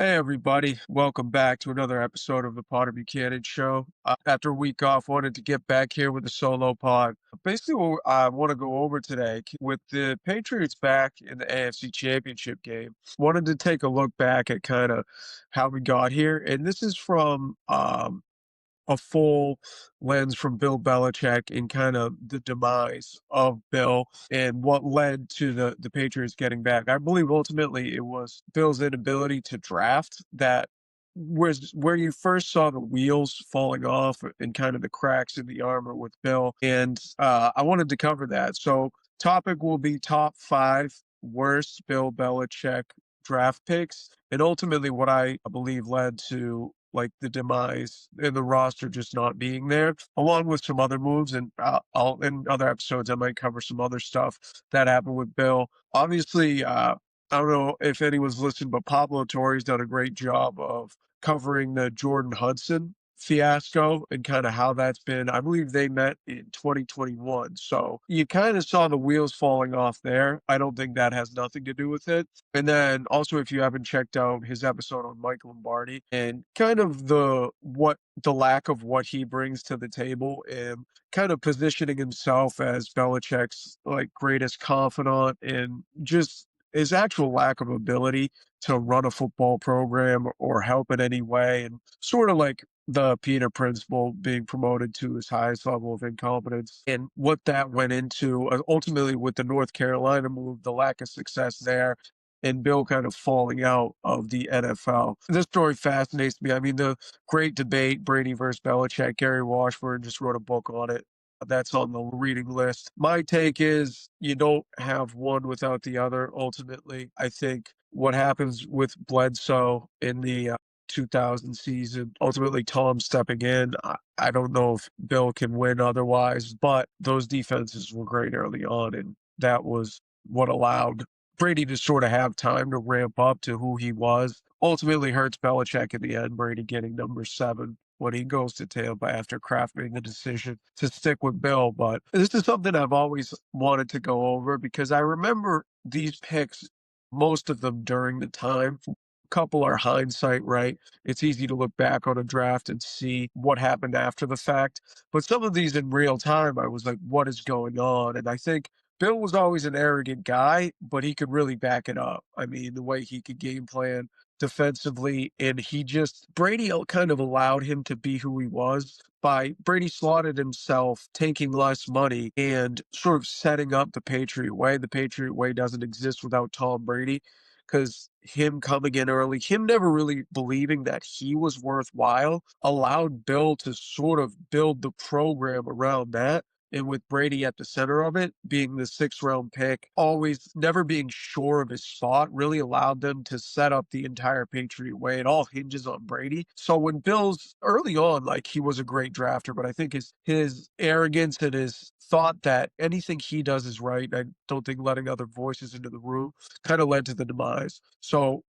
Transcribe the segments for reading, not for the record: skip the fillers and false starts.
Hey everybody, welcome back to another episode of the Potter Buchanan Show. After a week off, wanted to get back here with a solo pod. Basically, what I want to go over today, with the Patriots back in the AFC Championship game, wanted to take a look back at kind of how we got here, and this is from a full lens from Bill Belichick and kind of the demise of Bill and what led to the Patriots getting back. I believe ultimately it was Bill's inability to draft that was where you first saw the wheels falling off and kind of the cracks in the armor with Bill. And I wanted to cover that. So topic will be top five worst Bill Belichick draft picks, and ultimately what I believe led to like the demise and the roster just not being there, along with some other moves. And I'll in other episodes I might cover some other stuff that happened with Bill. Obviously, I don't know if anyone's listened, but Pablo Torre's done a great job of covering the Jordan Hudson fiasco and kind of how that's been. I believe they met in 2021. So you kind of saw the wheels falling off there. I don't think that has nothing to do with it. And then also, if you haven't checked out his episode on Mike Lombardi and kind of the lack of what he brings to the table and kind of positioning himself as Belichick's like greatest confidant and just his actual lack of ability to run a football program or help in any way, and sort of like the Peter principle being promoted to his highest level of incompetence and what that went into ultimately with the North Carolina move, the lack of success there, and Bill kind of falling out of the NFL. This story fascinates me. I mean, the great debate, Brady versus Belichick, Gary Washburn just wrote a book on it. That's on the reading list. My take is you don't have one without the other. Ultimately, I think what happens with Bledsoe in the 2000 season, ultimately Tom stepping in, I don't know if Bill can win otherwise, but those defenses were great early on, and that was what allowed Brady to sort of have time to ramp up to who he was. Ultimately hurts Belichick in the end, Brady getting number 7 when he goes to Tampa after Kraft made the decision to stick with Bill. But this is something I've always wanted to go over because I remember these picks, most of them during the time. A couple are hindsight, right? It's easy to look back on a draft and see what happened after the fact. But some of these in real time, I was like, what is going on? And I think Bill was always an arrogant guy, but he could really back it up. I mean, the way he could game plan defensively, and Brady kind of allowed him to be who he was by Brady slotted himself, taking less money and sort of setting up the Patriot way. The Patriot way doesn't exist without Tom Brady because him coming in early, him never really believing that he was worthwhile, allowed Bill to sort of build the program around that. And with Brady at the center of it, being the 6th round pick, always never being sure of his spot, really allowed them to set up the entire Patriot way. It all hinges on Brady. So when Bill's early on, like he was a great drafter, but I think his arrogance and his thought that anything he does is right, I don't think letting other voices into the room kind of led to the demise. So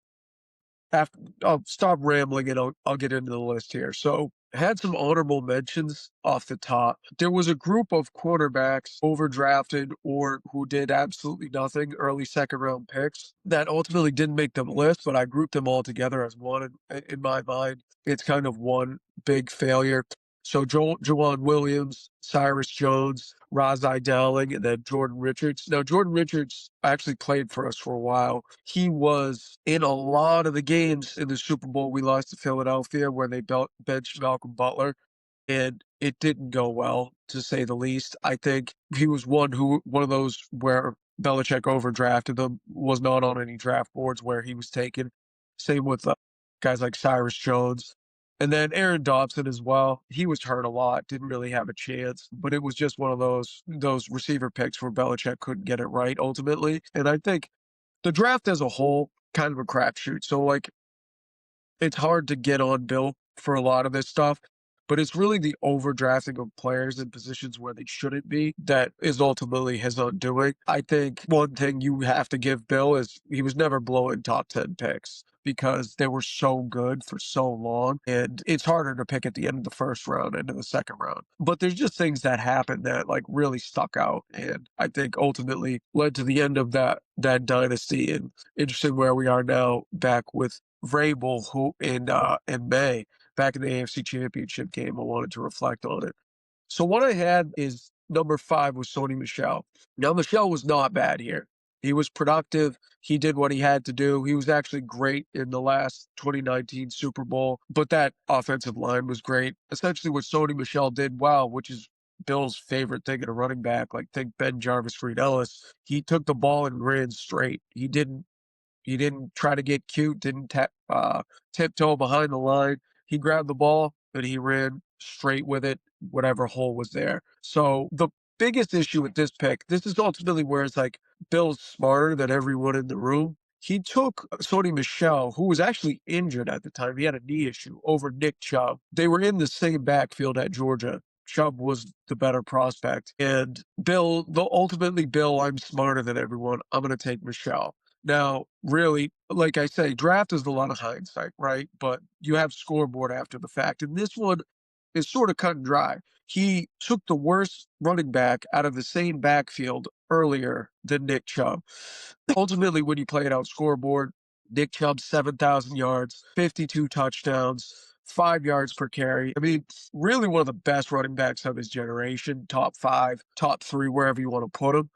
after I'll stop rambling and I'll get into the list here. So had some honorable mentions off the top. There was a group of quarterbacks overdrafted or who did absolutely nothing, early 2nd round picks that ultimately didn't make the list, but I grouped them all together as one in my mind. It's kind of one big failure. So Jawan Williams, Cyrus Jones, Razai Dowling, and then Jordan Richards. Now, Jordan Richards actually played for us for a while. He was in a lot of the games in the Super Bowl we lost to Philadelphia where they benched Malcolm Butler, and it didn't go well, to say the least. I think he was one of those where Belichick overdrafted him, was not on any draft boards where he was taken. Same with guys like Cyrus Jones. And then Aaron Dobson as well. He was hurt a lot, didn't really have a chance, but it was just one of those receiver picks where Belichick couldn't get it right ultimately. And I think the draft as a whole, kind of a crapshoot. So like it's hard to get on Bill for a lot of this stuff, but it's really the overdrafting of players in positions where they shouldn't be that is ultimately his undoing. I think one thing you have to give Bill is he was never blowing top 10 picks because they were so good for so long. And it's harder to pick at the end of the 1st round, into the 2nd round. But there's just things that happened that like really stuck out. And I think ultimately led to the end of that dynasty. And interesting where we are now back with Vrabel who in May back in the AFC Championship game. I wanted to reflect on it. So what I had is number 5 was Sony Michel. Now Michel was not bad here. He was productive. He did what he had to do. He was actually great in the last 2019 Super Bowl, but that offensive line was great. Essentially what Sony Michel did well, which is Bill's favorite thing in a running back, like think Ben Jarvis, Reed Ellis. He took the ball and ran straight. He didn't try to get cute, didn't tiptoe behind the line. He grabbed the ball and he ran straight with it, whatever hole was there. So the biggest issue with this pick, this is ultimately where it's like Bill's smarter than everyone in the room. He took Sony Michel, who was actually injured at the time. He had a knee issue over Nick Chubb. They were in the same backfield at Georgia. Chubb was the better prospect. And ultimately, Bill, I'm smarter than everyone. I'm going to take Michel. Now, really, like I say, draft is a lot of hindsight, right? But you have scoreboard after the fact. And this one is sort of cut and dry. He took the worst running back out of the same backfield earlier than Nick Chubb. Ultimately, when you play it out scoreboard, Nick Chubb, 7,000 yards, 52 touchdowns, 5 yards per carry. I mean, really one of the best running backs of his generation, top 5, top 3, wherever you want to put him.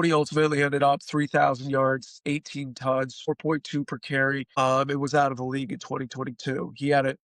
He ultimately ended up 3,000 yards, 18 tons, 4.2 per carry. It was out of the league in 2022. He had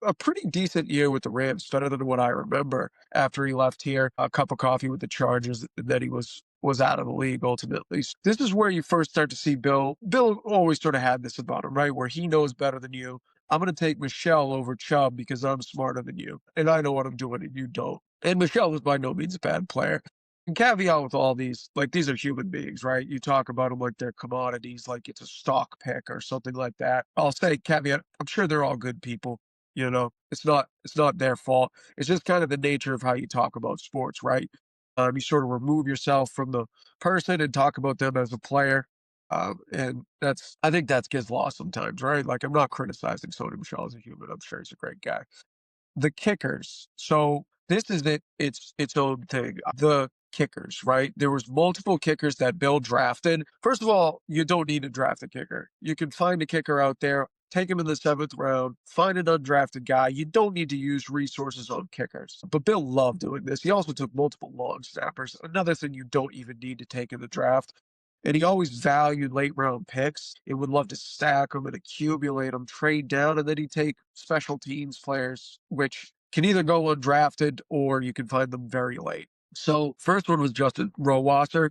a pretty decent year with the Rams, better than what I remember after he left here. A cup of coffee with the Chargers, and then he was out of the league ultimately. This is where you first start to see Bill. Bill always sort of had this about him, right? Where he knows better than you. I'm going to take Michel over Chubb because I'm smarter than you, and I know what I'm doing, and you don't. And Michel is by no means a bad player. And caveat with all these, like these are human beings, right? You talk about them like they're commodities, like it's a stock pick or something like that. I'll say caveat, I'm sure they're all good people. It's not their fault. It's just kind of the nature of how you talk about sports, right? You sort of remove yourself from the person and talk about them as a player. And I think that gets lost sometimes, right? Like I'm not criticizing Sony Michel as a human. I'm sure he's a great guy. The kickers. So this is its own thing. The kickers, right? There was multiple kickers that Bill drafted. First of all, you don't need to draft a kicker. You can find a kicker out there, take him in the 7th round, find an undrafted guy. You don't need to use resources on kickers. But Bill loved doing this. He also took multiple long snappers. Another thing you don't even need to take in the draft. And he always valued late round picks. He would love to stack them and accumulate them, trade down, and then he'd take special teams players, which can either go undrafted or you can find them very late. So first one was Justin Rohrwasser,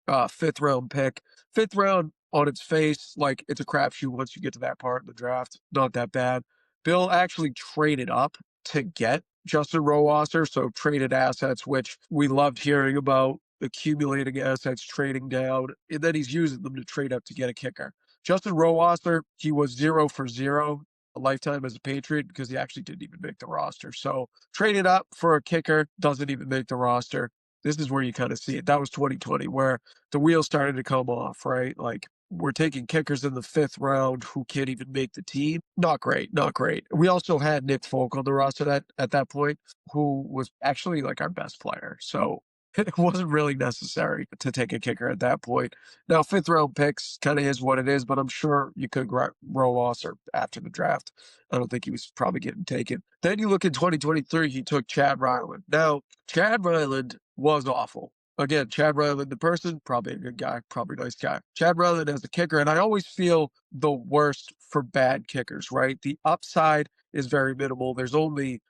5th round pick. 5th round on its face, like it's a crapshoot once you get to that part in the draft. Not that bad. Bill actually traded up to get Justin Rohrwasser, so traded assets, which we loved hearing about, accumulating assets, trading down, and then he's using them to trade up to get a kicker. Justin Rohrwasser, he was 0 for 0 a lifetime as a Patriot because he actually didn't even make the roster. So traded up for a kicker, doesn't even make the roster. This is where you kind of see it. That was 2020, where the wheels started to come off, right? Like we're taking kickers in the 5th round who can't even make the team. Not great, not great. We also had Nick Folk on the roster at that point, who was actually like our best player. So it wasn't really necessary to take a kicker at that point. Now, 5th round picks kind of is what it is, but I'm sure you could Rohrwasser after the draft. I don't think he was probably getting taken. Then you look in 2023, he took Chad Ryland. Now, Chad Ryland was awful. Again, Chad Ryland, the person, probably a good guy, probably a nice guy. Chad Ryland as a kicker, and I always feel the worst for bad kickers, right? The upside is very minimal. There's only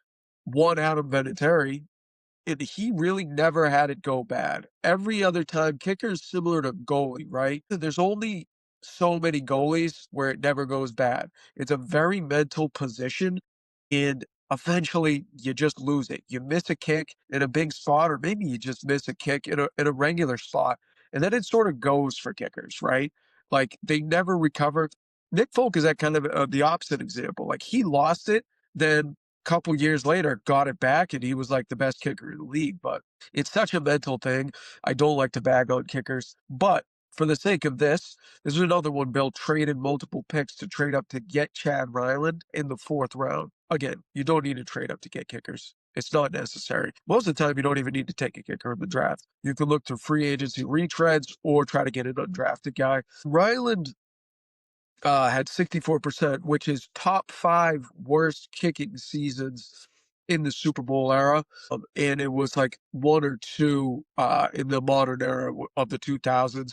one Adam Vinatieri, and he really never had it go bad. Every other time, kicker is similar to goalie, right? There's only so many goalies where it never goes bad. It's a very mental position, and eventually you just lose it. You miss a kick in a big spot, or maybe you just miss a kick in a regular spot, and then it sort of goes for kickers, right? Like they never recover. Nick Folk is that kind of the opposite example. Like he lost it, then couple years later got it back and he was like the best kicker in the league. But it's such a mental thing. I don't like to bag on kickers, but for the sake of this is another one. Bill traded multiple picks to trade up to get Chad Ryland in the 4th round. Again, you don't need to trade up to get kickers. It's not necessary. Most of the time, you don't even need to take a kicker in the draft. You can look to free agency retreads or try to get an undrafted guy. Ryland had 64%, which is top 5 worst kicking seasons in the Super Bowl era. And it was like 1 or 2 in the modern era of the 2000s.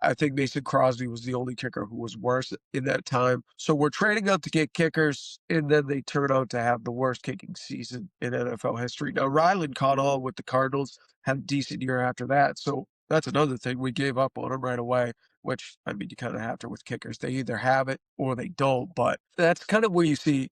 I think Mason Crosby was the only kicker who was worse in that time. So we're trading up to get kickers, and then they turn out to have the worst kicking season in NFL history. Now, Ryland caught on with the Cardinals, had a decent year after that. So that's another thing. We gave up on him right away, which, I mean, you kind of have to with kickers. They either have it or they don't. But that's kind of where you see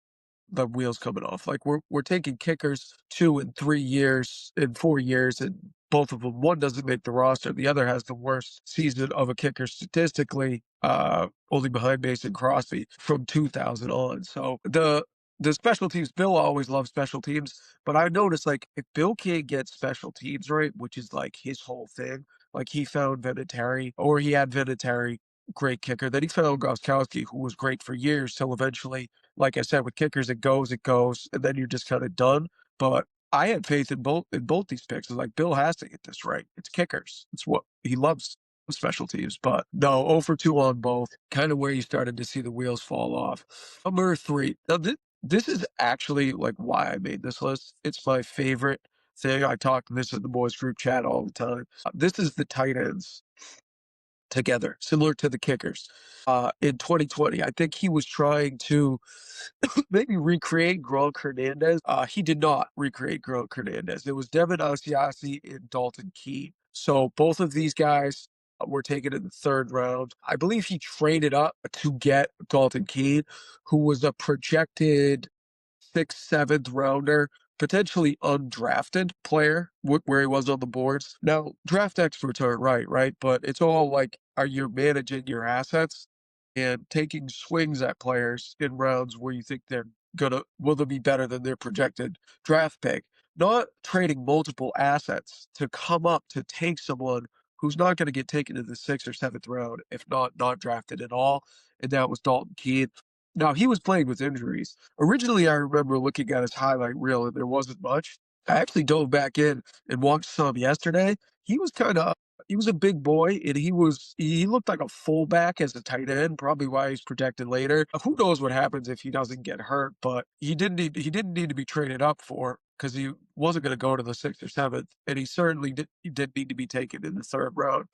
the wheels coming off. Like we're taking kickers 2 and 3 years and 4 years, and both of them, one doesn't make the roster, the other has the worst season of a kicker statistically, only behind Mason Crosby from 2000 on. So the special teams, Bill always loved special teams, but I noticed, like, if Bill can't get special teams right, which is like his whole thing, like he found Vinatieri, or he had Vinatieri, great kicker. Then he found Gronkowski, who was great for years, till eventually, like I said, with kickers, it goes, and then you're just kind of done. But I had faith in both these picks. It's like Bill has to get this right. It's kickers. It's what he loves, special teams. But no, 0 for 2 on both. Kind of where you started to see the wheels fall off. Number 3. Now this is actually like why I made this list. It's my favorite thing. I talk this in the boys group chat all the time. This is the tight ends together, similar to the kickers. In 2020, I think he was trying to maybe recreate Gronk Hernandez. He did not recreate Gronk Hernandez. It was Devin Asiasi and Dalton Keene. So both of these guys were taken in the 3rd round. I believe he traded up to get Dalton Keene, who was a projected 6th, 7th rounder, potentially undrafted player where he was on the boards. Now, draft experts aren't right? But it's all like, are you managing your assets and taking swings at players in rounds where you think will they be better than their projected draft pick? Not trading multiple assets to come up to take someone who's not going to get taken in the 6th or 7th round, if not drafted at all. And that was Dalton Keene. Now, he was playing with injuries. Originally, I remember looking at his highlight reel, and there wasn't much. I actually dove back in and watched some yesterday. He was he was a big boy, and he looked like a fullback as a tight end, probably why he's protected later. Who knows what happens if he doesn't get hurt, but he didn't need to be traded up for, because he wasn't going to go to the 6th or 7th, and he did need to be taken in the 3rd round.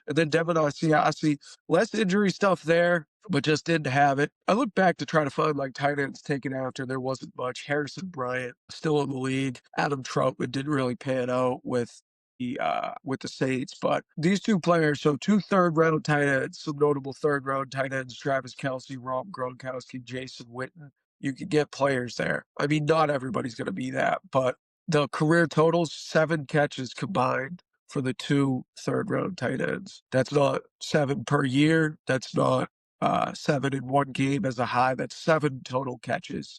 And then Devin Asiasi, less injury stuff there, but just didn't have it. I look back to try to find like tight ends taken after. There wasn't much. Harrison Bryant still in the league. Adam Troutman didn't really pan out with the Saints, but these 2 players, so 2 3rd-round tight ends, some notable 3rd-round tight ends: Travis Kelce, Rob Gronkowski, Jason Witten. You could get players there. I mean, not everybody's going to be that, but the career totals, 7 catches combined for the 2 3rd-round tight ends. That's not 7 per year. That's not 7 in one game as a high. That's 7 total catches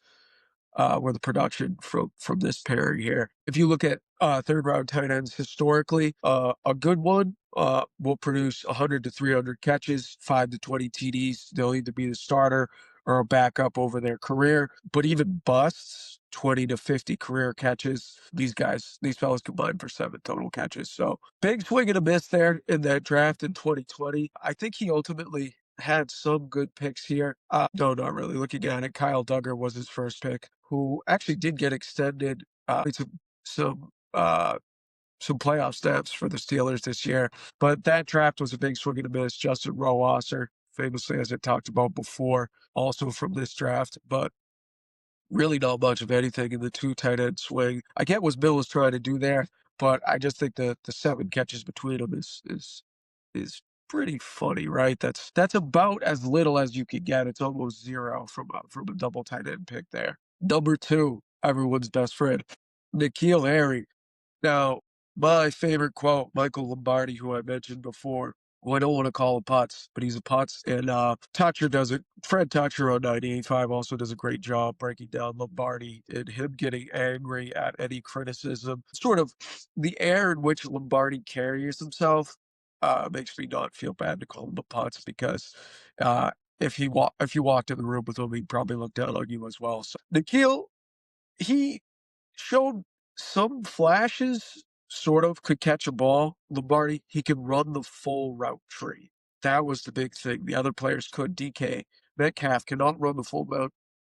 were the production from this pairing here. If you look at 3rd-round tight ends historically, a good one will produce 100 to 300 catches, 5 to 20 TDs. They'll either be the starter or a backup over their career. But even busts, 20 to 50 career catches. These fellas combined for 7 total catches. So big swing and a miss there in that draft in 2020. I think he ultimately had some good picks here. No, not really. Looking at it, Kyle Duggar was his first pick, who actually did get extended some some playoff steps for the Steelers this year. But that draft was a big swing and a miss. Justin Rohrwasser, famously, as I talked about before, also from this draft, but really not much of anything in the 2 tight end swing. I get what Bill was trying to do there, but I just think the 7 catches between them is pretty funny, right? That's about as little as you could get. It's almost 0 from a double tight end pick there. Number 2, everyone's best friend, N'Keal Harry. Now, my favorite quote, Michael Lombardi, who I mentioned before, who I don't want to call a putz, but he's a putz. And Toucher does it. Fred Toucher on 98.5 also does a great job breaking down Lombardi and him getting angry at any criticism. Sort of the air in which Lombardi carries himself makes me not feel bad to call him a putz, because if you walked in the room with him, he'd probably look down on you as well. So N'Keal, he showed some flashes, sort of, could catch a ball. Lombardi, he can run the full route tree. That was the big thing. The other players could. DK Metcalf cannot run the full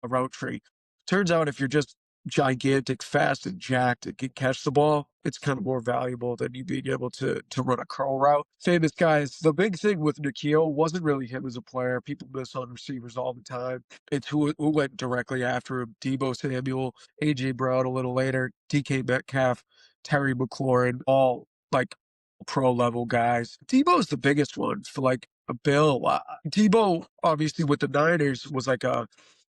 route tree. Turns out if you're just gigantic, fast, and jacked and can catch the ball, it's kind of more valuable than you being able to run a curl route. Famous guys. The big thing with Nikhil wasn't really him as a player. People miss on receivers all the time. It's who went directly after him. Debo Samuel, AJ Brown a little later, DK Metcalf, Terry McLaurin, all like pro level guys. Debo's the biggest one for like a Bill. Debo, obviously with the Niners, was like a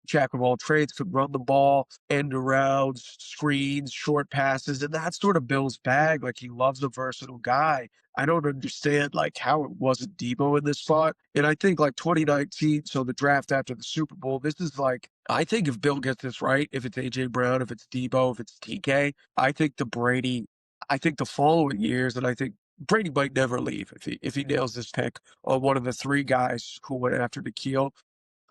jack of all trades, could run the ball, end arounds, screens, short passes, and that's sort of Bill's bag. Like he loves a versatile guy. I don't understand like how it wasn't Debo in this spot. And I think like 2019, so the draft after the Super Bowl, this is like I think if Bill gets this right, if it's AJ Brown, if it's Debo, if it's TK, I think the following years, and I think Brady might never leave if he nails this pick on one of the three guys who went after Nikhil.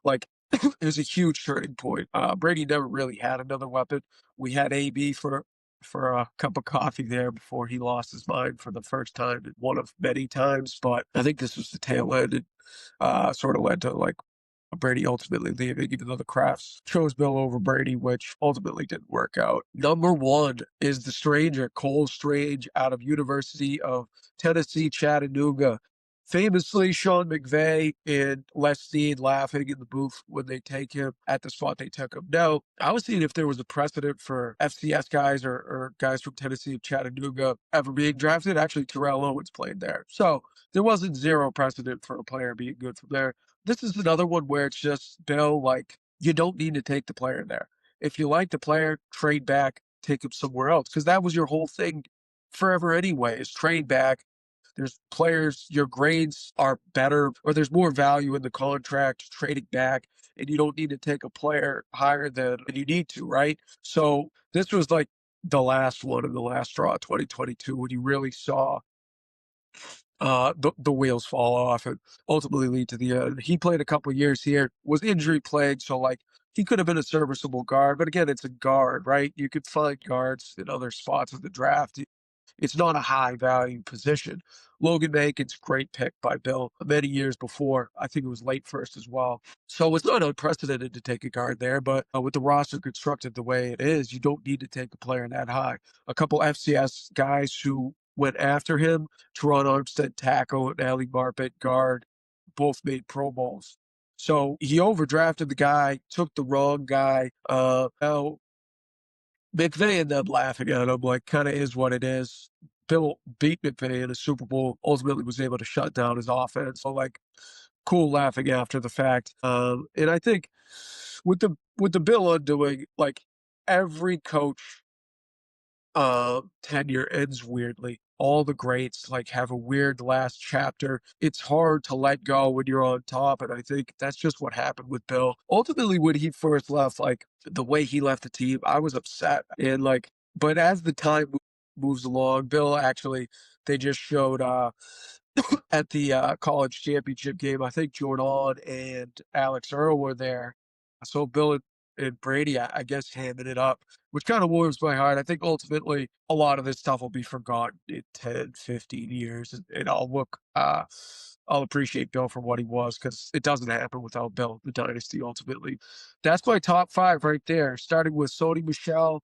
Like it was a huge turning point. Brady never really had another weapon. We had AB for a cup of coffee there before he lost his mind for the first time and one of many times. But I think this was the tail end and sort of led to like Brady ultimately leaving, even though the Crafts chose Bill over Brady, which ultimately didn't work out. Number one is the stranger, Cole Strange, out of University of Tennessee, Chattanooga. Famously, Sean McVay and Les Snead laughing in the booth when they take him at the spot they took him. No, I was seeing if there was a precedent for FCS guys or guys from Tennessee, Chattanooga ever being drafted. Actually, Terrell Owens played there. So there wasn't zero precedent for a player being good from there. This is another one where it's just, Bill, like, you don't need to take the player there. If you like the player, trade back, take him somewhere else. Because that was your whole thing forever anyway, is trade back. There's players, your grades are better, or there's more value in the contract trading back, and you don't need to take a player higher than you need to, right? So this was like the last one in the last straw, 2022, when you really saw the wheels fall off and ultimately lead to the end. He played a couple years here, was injury plagued, so like he could have been a serviceable guard, but again, it's a guard, right? You could find guards in other spots of the draft. It's not a high value position. Logan Mankins, great pick by Bill many years before. I think it was late first as well. So it's not unprecedented to take a guard there, but with the roster constructed the way it is, you don't need to take a player that high. A couple FCS guys who went after him, Teron Armstead, tackle, and Ali Marpet, guard, both made Pro Bowls. So he overdrafted the guy, took the wrong guy. Now McVay ended up laughing at him, like, kind of is what it is. Bill beat McVay in a Super Bowl, ultimately was able to shut down his offense. So, like, cool laughing after the fact. And I think with the Bill undoing, like, every coach tenure ends weirdly. All the greats like have a weird last chapter. It's hard to let go when you're on top, and I think that's just what happened with Bill. Ultimately, when he first left, like the way he left the team, I was upset. And like, but as the time moves along, Bill actually they just showed at the college championship game. I think Jordan and Alex Earl were there. So Bill and Brady, I guess, hamming it up, which kind of warms my heart. I think ultimately a lot of this stuff will be forgotten in 10, 15 years. And I'll appreciate Bill for what he was because it doesn't happen without Bill, the dynasty ultimately. That's my top five right there, starting with Sony Michel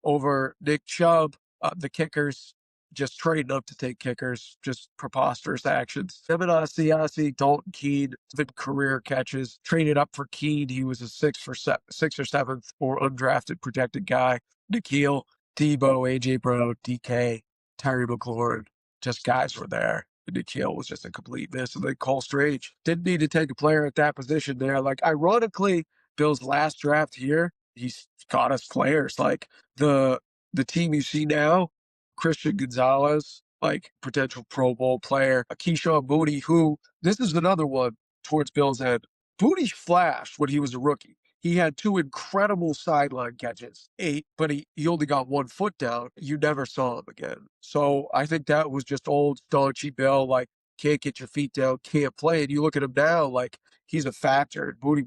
over Nick Chubb, the kickers, just trading up to take kickers, just preposterous actions. Emina Siasi, Dalton Keene, the career catches, traded up for Keene. He was a sixth or seventh or undrafted protected guy. Nikhil, Debo, AJ Brown, DK, Terry McLaurin, just guys were there. Nikhil was just a complete miss. And then Cole Strange didn't need to take a player at that position there. Like, ironically, Bill's last draft here, he's got us players. Like, the team you see now, Christian Gonzalez, like potential Pro Bowl player, Keyshawn Booty, who this is another one towards Bill's end. Booty flashed when he was a rookie. He had two incredible sideline catches, but he only got 1 foot down. You never saw him again. So I think that was just old staunchy Bill, like, can't get your feet down, can't play. And you look at him now, like, he's a factor. Booty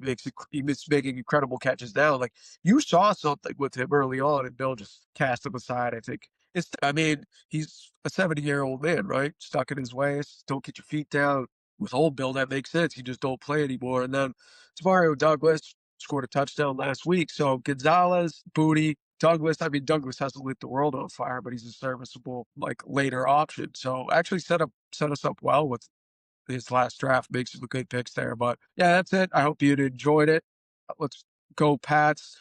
he's making incredible catches now. Like, you saw something with him early on, and Bill just cast him aside, I think. I mean, he's a 70-year-old man, right? Stuck in his ways. Don't get your feet down. with old Bill, that makes sense. He just don't play anymore. And then Mario Douglas scored a touchdown last week. So Gonzalez, Booty, Douglas. I mean, Douglas hasn't lit the world on fire, but he's a serviceable like later option. So actually set us up well with his last draft. Makes some good picks there. But yeah, that's it. I hope you enjoyed it. Let's go Pats.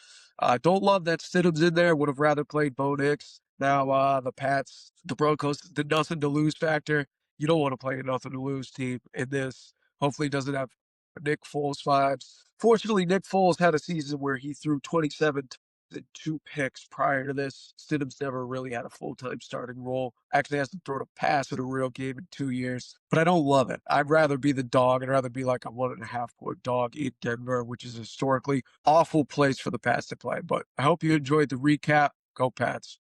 Don't love that Stidham's in there. Would have rather played Bo Nix. Now the Pats, the Broncos, the nothing to lose factor. You don't want to play a nothing to lose team in this. Hopefully, it doesn't have Nick Foles vibes. Fortunately, Nick Foles had a season where he threw 27 and 2 picks prior to this. Stidham's never really had a full-time starting role. Actually hasn't thrown a pass in a real game in 2 years. But I don't love it. I'd rather be the dog. I'd rather be like a 1.5 point dog in Denver, which is a historically awful place for the Pats to play. But I hope you enjoyed the recap. Go Pats.